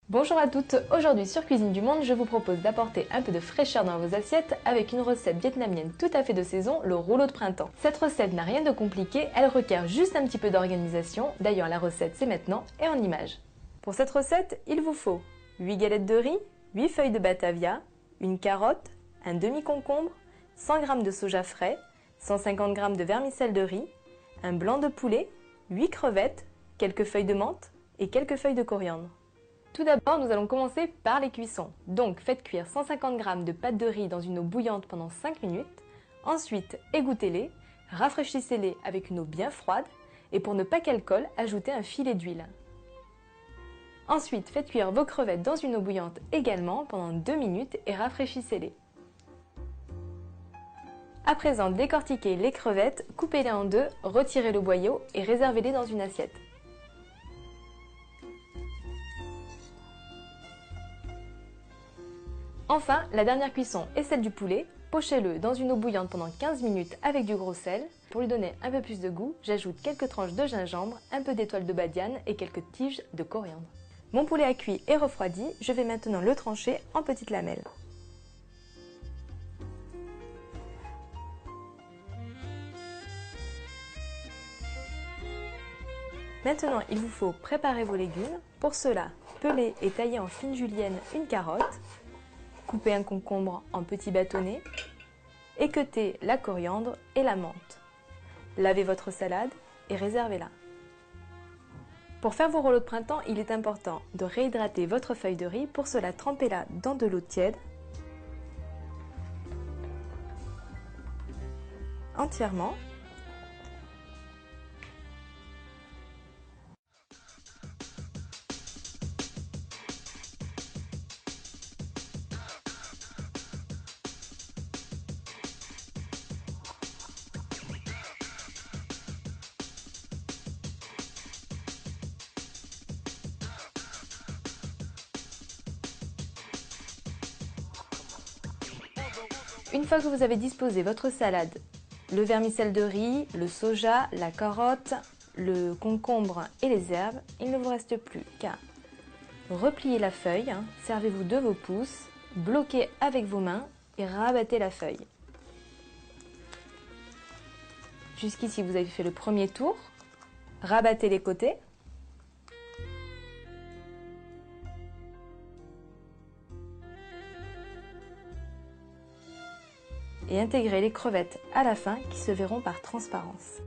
Bonjour à toutes, aujourd'hui sur Cuisine du Monde, je vous propose d'apporter un peu de fraîcheur dans vos assiettes avec une recette vietnamienne tout à fait de saison, le rouleau de printemps. Cette recette n'a rien de compliqué, elle requiert juste un petit peu d'organisation, d'ailleurs la recette c'est maintenant et en images. Pour cette recette, il vous faut 8 galettes de riz, 8 feuilles de batavia, une carotte, un demi-concombre, 100 g de soja frais, 150 g de vermicelle de riz, un blanc de poulet, 8 crevettes, quelques feuilles de menthe et quelques feuilles de coriandre. Tout d'abord, nous allons commencer par les cuissons. Donc, faites cuire 150 g de pâte de riz dans une eau bouillante pendant 5 minutes. Ensuite, égouttez-les, rafraîchissez-les avec une eau bien froide et pour ne pas qu'elles collent, ajoutez un filet d'huile. Ensuite, faites cuire vos crevettes dans une eau bouillante également pendant 2 minutes et rafraîchissez-les. À présent, décortiquez les crevettes, coupez-les en deux, retirez le boyau et réservez-les dans une assiette. Enfin, la dernière cuisson est celle du poulet. Pochez-le dans une eau bouillante pendant 15 minutes avec du gros sel. Pour lui donner un peu plus de goût, j'ajoute quelques tranches de gingembre, un peu d'étoile de badiane et quelques tiges de coriandre. Mon poulet a cuit et refroidi, je vais maintenant le trancher en petites lamelles. Maintenant, il vous faut préparer vos légumes. Pour cela, pelez et taillez en fines juliennes une carotte. Coupez un concombre en petits bâtonnets, équeutez la coriandre et la menthe. Lavez votre salade et réservez-la. Pour faire vos rouleaux de printemps, il est important de réhydrater votre feuille de riz. Pour cela, trempez-la dans de l'eau tiède entièrement. Une fois que vous avez disposé votre salade, le vermicelle de riz, le soja, la carotte, le concombre et les herbes, il ne vous reste plus qu'à replier la feuille, servez-vous de vos pouces, bloquez avec vos mains et rabattez la feuille. Jusqu'ici, vous avez fait le premier tour, rabattez les côtés. Et intégrez les crevettes à la fin qui se verront par transparence.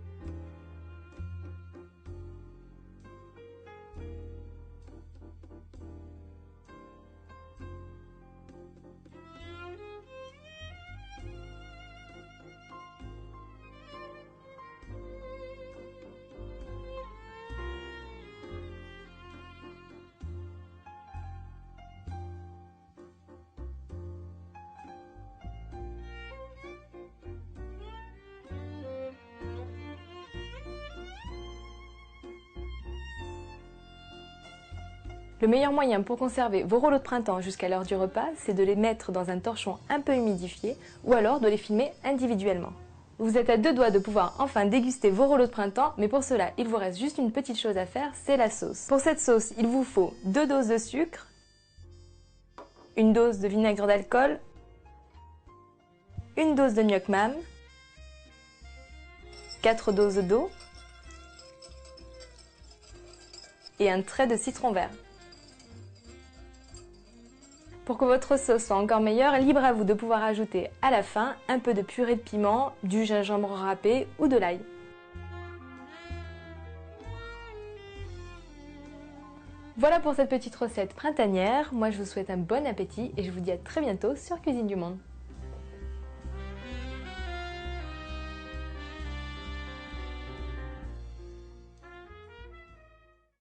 Le meilleur moyen pour conserver vos rouleaux de printemps jusqu'à l'heure du repas, c'est de les mettre dans un torchon un peu humidifié ou alors de les filmer individuellement. Vous êtes à deux doigts de pouvoir enfin déguster vos rouleaux de printemps, mais pour cela, il vous reste juste une petite chose à faire, c'est la sauce. Pour cette sauce, il vous faut 2 doses de sucre, une dose de vinaigre d'alcool, une dose de gnoc mam, 4 doses d'eau et un trait de citron vert. Pour que votre sauce soit encore meilleure, libre à vous de pouvoir ajouter à la fin un peu de purée de piment, du gingembre râpé ou de l'ail. Voilà pour cette petite recette printanière. Moi je vous souhaite un bon appétit et je vous dis à très bientôt sur Cuisine du Monde.